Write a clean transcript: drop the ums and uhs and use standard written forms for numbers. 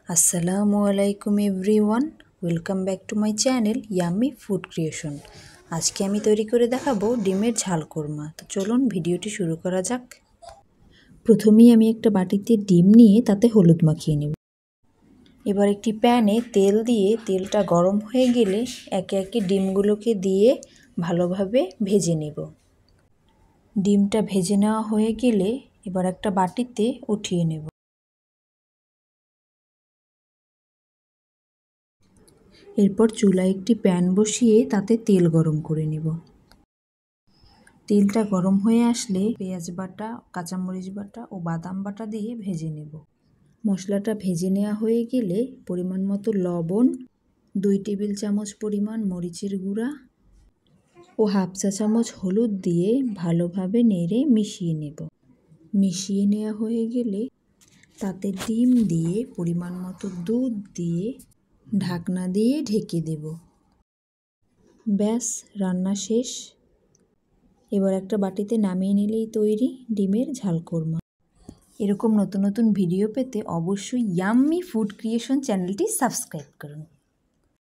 আসসালামু আলাইকুম everyone, welcome back to my channel yummy food creation. আজকে আমি তৈরি করে দেখাবো ডিমের ঝাল কোরমা। তো চলুন ভিডিওটি শুরু করা যাক। প্রথমেই আমি একটা বাটিতে ডিম নিয়ে তাতে হলুদ মাখিয়ে নেব। এবার একটি প্যানে তেল দিয়ে তেলটা গরম হয়ে গেলে একে একে ডিমগুলোকে দিয়ে ভালোভাবে ভেজে নেব। ডিমটা ভেজে নেওয়া হয়ে গেলে এবার একটা বাটিতে উঠিয়ে নেব। এরপর চুলায় একটি প্যান বসিয়ে তাতে তেল গরম করে নেব। তেলটা গরম হয়ে আসলে পেঁয়াজ বাটা, কাঁচামরিচ বাটা ও বাদাম বাটা দিয়ে ভেজে নেব। মশলাটা ভেজে নেওয়া হয়ে গেলে পরিমাণ মতো লবণ, 2 টেবিল চামচ পরিমাণ মরিচের গুঁড়া ও হাফ চা চামচ হলুদ দিয়ে ভালোভাবে নেড়ে মিশিয়ে নেব। মিশিয়ে নেওয়া হয়ে গেলে তাতে ডিম দিয়ে পরিমাণ মতো দুধ দিয়ে ঢাকনা দিয়ে ঢেকে দেব। ব্যাস, রান্না শেষ। এবার একটা বাটিতে নামিয়ে নিলেই তৈরি ডিমের ঝাল কোরমা। এরকম নতুন নতুন ভিডিও পেতে অবশ্যই ইয়াম্মি ফুড ক্রিয়েশন চ্যানেলটি সাবস্ক্রাইব করুন।